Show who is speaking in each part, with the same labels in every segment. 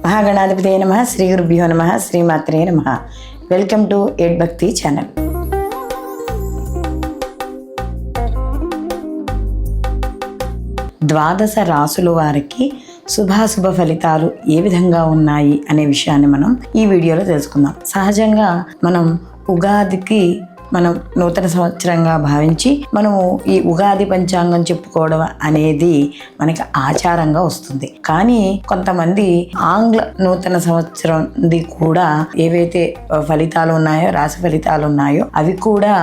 Speaker 1: మహాగణాధిపతే నమః. శ్రీ గురుభ్యో నమః. శ్రీమాత్రే నమః. వెల్కమ్ టు ఎడ్ భక్తి ఛానల్. ద్వాదశ రాసుల వారికి శుభాశుభ ఫలితాలు ఏ విధంగా ఉన్నాయి అనే విషయాన్ని మనం ఈ వీడియోలో తెలుసుకుందాం. సహజంగా మనం ఉగాదికి మనం నూతన సంవత్సరంగా భావించి మనము ఈ ఉగాది పంచాంగం చెప్పుకోవడం అనేది మనకి ఆచారంగా వస్తుంది. కానీ కొంతమంది ఆంగ్ల నూతన సంవత్సరంది కూడా ఏవైతే ఫలితాలు ఉన్నాయో, రాశి ఫలితాలు ఉన్నాయో అవి కూడా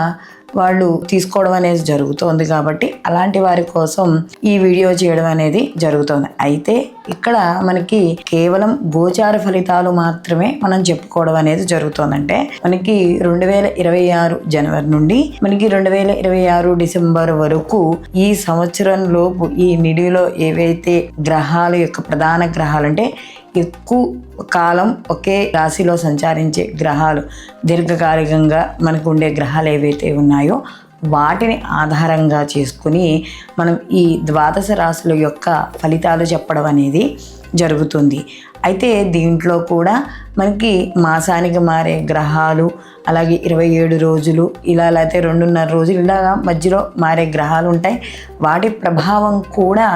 Speaker 1: వాళ్ళు తీసుకోవడం అనేది జరుగుతోంది. కాబట్టి అలాంటి వారి కోసం ఈ వీడియో చేయడం అనేది జరుగుతోంది. అయితే ఇక్కడ మనకి కేవలం గోచార ఫలితాలు మాత్రమే మనం చెప్పుకోవడం అనేది జరుగుతోందంటే మనకి 2026 జనవరి నుండి మనకి 2026 డిసెంబర్ వరకు ఈ సంవత్సరం లోపు ఈ నిడిలో ఏవైతే గ్రహాలు యొక్క ప్రధాన గ్రహాలు అంటే ఎక్కువ కాలం ఒకే రాశిలో సంచరించే గ్రహాలు, దీర్ఘకాలికంగా మనకు ఉండే గ్రహాలు ఏవైతే ఉన్నాయో వాటిని ఆధారంగా చేసుకుని మనం ఈ ద్వాదశ రాశుల యొక్క ఫలితాలు చెప్పడం అనేది జరుగుతుంది. అయితే దీంట్లో కూడా మనకి మాసానికి మారే గ్రహాలు, అలాగే 27 రోజులు ఇలా, లేకపోతే 2.5 రోజులు ఇలాగా మధ్యలో మారే గ్రహాలు ఉంటాయి. వాటి ప్రభావం కూడా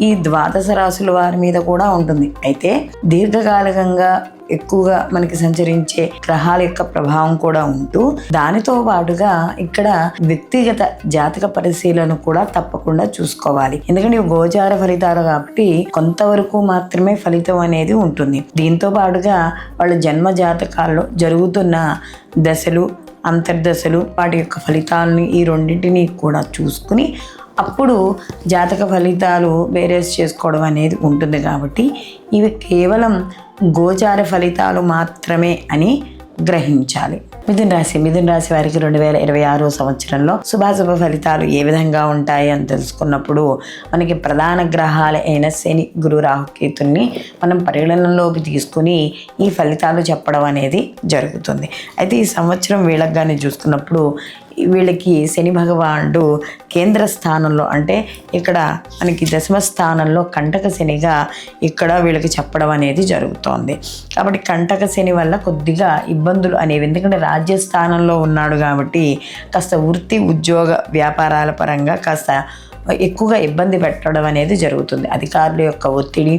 Speaker 1: ఈ ద్వాదశ రాశుల వారి మీద కూడా ఉంటుంది. అయితే దీర్ఘకాలికంగా ఎక్కువగా మనకి సంచరించే గ్రహాల యొక్క ప్రభావం కూడా ఉంటూ దానితో పాటుగా ఇక్కడ వ్యక్తిగత జాతక పరిశీలన కూడా తప్పకుండా చూసుకోవాలి. ఎందుకంటే గోచార ఫలితాలు కాబట్టి కొంతవరకు మాత్రమే ఫలితం అనేది ఉంటుంది. దీంతో పాటుగా వాళ్ళ జన్మ జాతకాల్లో జరుగుతున్న దశలు, అంతర్దశలు, వాటి యొక్క ఫలితాలని ఈ రెండింటినీ కూడా చూసుకుని అప్పుడు జాతక ఫలితాలు బేరేస్ చేసుకోవడం అనేది ఉంటుంది. కాబట్టి ఇవి కేవలం గోచార ఫలితాలు మాత్రమే అని గ్రహించాలి. మిథున రాశి వారికి 2026 సంవత్సరంలో శుభాశుభ ఫలితాలు ఏ విధంగా ఉంటాయి అని తెలుసుకున్నప్పుడు మనకి ప్రధాన గ్రహాలు అయిన శని, గురు, రాహుకేతుల్ని మనం పరిగణనలోకి తీసుకుని ఈ ఫలితాలు చెప్పడం అనేది జరుగుతుంది. అయితే ఈ సంవత్సరం వీళ్ళకి కానీ చూసుకున్నప్పుడు వీళ్ళకి శని భగవానుడు కేంద్ర స్థానంలో అంటే ఇక్కడ మనకి దశమ స్థానంలో కంటక శనిగా ఇక్కడ వీళ్ళకి చెప్పడం అనేది జరుగుతోంది. కాబట్టి కంటక శని వల్ల కొద్దిగా ఇబ్బందులు అనేవి, ఎందుకంటే రాజ్యస్థానంలో ఉన్నాడు కాబట్టి కాస్త వృత్తి, ఉద్యోగ, వ్యాపారాల పరంగా కాస్త ఎక్కువగా ఇబ్బంది పెట్టడం అనేది జరుగుతుంది. అధికారుల యొక్క ఒత్తిడి,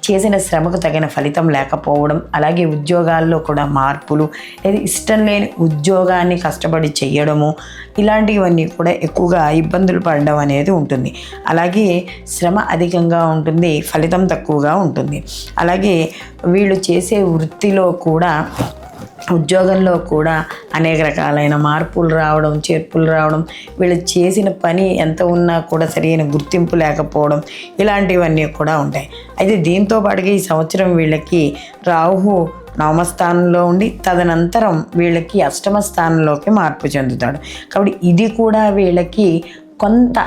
Speaker 1: చేసిన శ్రమకు తగిన ఫలితం లేకపోవడం, అలాగే ఉద్యోగాల్లో కూడా మార్పులు, లేదా ఇష్టం లేని ఉద్యోగాన్ని కష్టపడి చేయడము, ఇలాంటివన్నీ కూడా ఎక్కువగా ఇబ్బందులు పడడం అనేది ఉంటుంది. అలాగే శ్రమ అధికంగా ఉంటుంది, ఫలితం తక్కువగా ఉంటుంది. అలాగే వీళ్ళు చేసే వృత్తిలో కూడా, ఉద్యోగంలో కూడా అనేక రకాలైన మార్పులు రావడం, చేర్పులు రావడం, వీళ్ళు చేసిన పని ఎంత ఉన్నా కూడా సరైన గుర్తింపు లేకపోవడం, ఇలాంటివన్నీ కూడా ఉంటాయి. అయితే దీంతో పాటుగా ఈ సంవత్సరం వీళ్ళకి రాహు నవమ స్థానంలో ఉండి తదనంతరం వీళ్ళకి అష్టమ స్థానంలోకి మార్పు చెందుతాడు. కాబట్టి ఇది కూడా వీళ్ళకి కొంత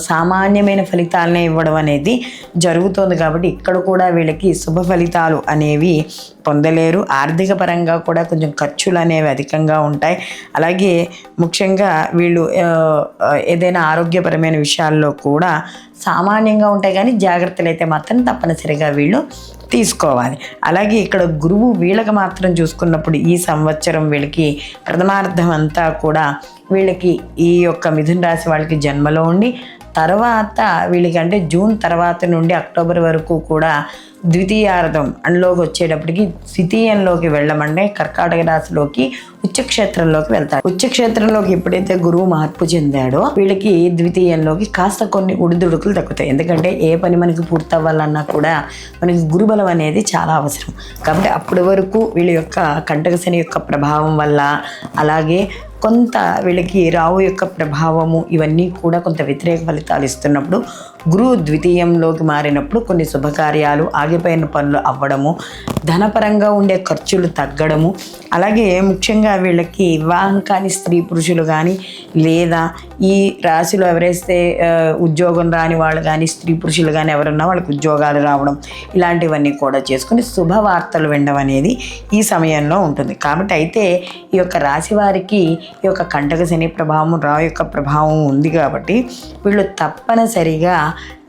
Speaker 1: సామాన్యమైన ఫలితాలనే ఇవ్వడం అనేది జరుగుతుంది. కాబట్టి ఇక్కడ కూడా వీళ్ళకి శుభ ఫలితాలు అనేవి పొందలేరు. ఆర్థిక పరంగా కూడా కొంచెం ఖర్చులు అనేవి అధికంగా ఉంటాయి. అలాగే ముఖ్యంగా వీళ్ళు ఏదైనా ఆరోగ్యపరమైన విషయాల్లో కూడా సామాన్యంగా ఉంటాయి, కానీ జాగ్రత్తలు అయితే మాత్రం తప్పనిసరిగా వీళ్ళు తీసుకోవాలి. అలాగే ఇక్కడ గురువు వీళ్ళకి మాత్రం చూసుకున్నప్పుడు ఈ సంవత్సరం వీళ్ళకి ప్రథమార్థం అంతా కూడా వీళ్ళకి ఈ యొక్క మిథున రాశి వాళ్ళకి జన్మలో ఉండి తర్వాత వీళ్ళకి అంటే జూన్ తర్వాత నుండి అక్టోబర్ వరకు కూడా ద్వితీయార్థం అందులోకి వచ్చేటప్పటికి ద్వితీయంలోకి వెళ్ళమంటే కర్కాటక రాశిలోకి ఉచ్చక్షేత్రంలోకి వెళ్తాడు. ఉచ్చక్షేత్రంలోకి ఎప్పుడైతే గురువు మార్పు చెందాడో వీళ్ళకి ద్వితీయంలోకి కాస్త కొన్ని ఉడిదుడుకులు తగ్గుతాయి. ఎందుకంటే ఏ పని మనకి పూర్తవ్వాలన్నా కూడా మనకి గురుబలం అనేది చాలా అవసరం. కాబట్టి అప్పటి వరకు వీళ్ళ యొక్క కంటక శని యొక్క ప్రభావం వల్ల, అలాగే కొంత వీళ్ళకి రావు యొక్క ప్రభావము, ఇవన్నీ కూడా కొంత వ్యతిరేక ఫలితాలు ఇస్తున్నప్పుడు గురువు ద్వితీయంలోకి మారినప్పుడు కొన్ని శుభకార్యాలు, ఆగిపోయిన పనులు అవ్వడము, ధనపరంగా ఉండే ఖర్చులు తగ్గడము, అలాగే ముఖ్యంగా వీళ్ళకి వివాహం కాని స్త్రీ పురుషులు కానీ, లేదా ఈ రాశిలో ఎవరైతే ఉద్యోగం రాని వాళ్ళు కానీ, స్త్రీ పురుషులు కానీ ఎవరున్నా వాళ్ళకి ఉద్యోగాలు రావడం, ఇలాంటివన్నీ కూడా చేసుకుని శుభవార్తలు వినడం అనేది ఈ సమయంలో ఉంటుంది. కాబట్టి అయితే ఈ యొక్క రాశి వారికి ఈ యొక్క కంటక శని ప్రభావం, రావు యొక్క ప్రభావం ఉంది. కాబట్టి వీళ్ళు తప్పనిసరిగా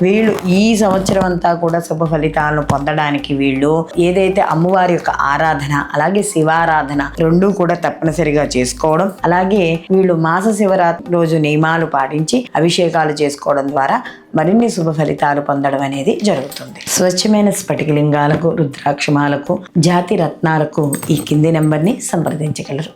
Speaker 1: వీళ్ళు ఈ సంవత్సరం అంతా కూడా శుభ ఫలితాలను పొందడానికి వీళ్ళు ఏదైతే అమ్మవారి యొక్క ఆరాధన అలాగే శివారాధన రెండూ కూడా తప్పనిసరిగా చేసుకోవడం, అలాగే వీళ్ళు మాస శివరాత్రి రోజు నియమాలు పాటించి అభిషేకాలు చేసుకోవడం ద్వారా మరిన్ని శుభ ఫలితాలు పొందడం అనేది జరుగుతుంది. స్వచ్ఛమైన స్ఫటికలింగాలకు, రుద్రాక్షమాలకు, జాతి రత్నాలకు ఈ కింది నెంబర్ని సంప్రదించగలరు.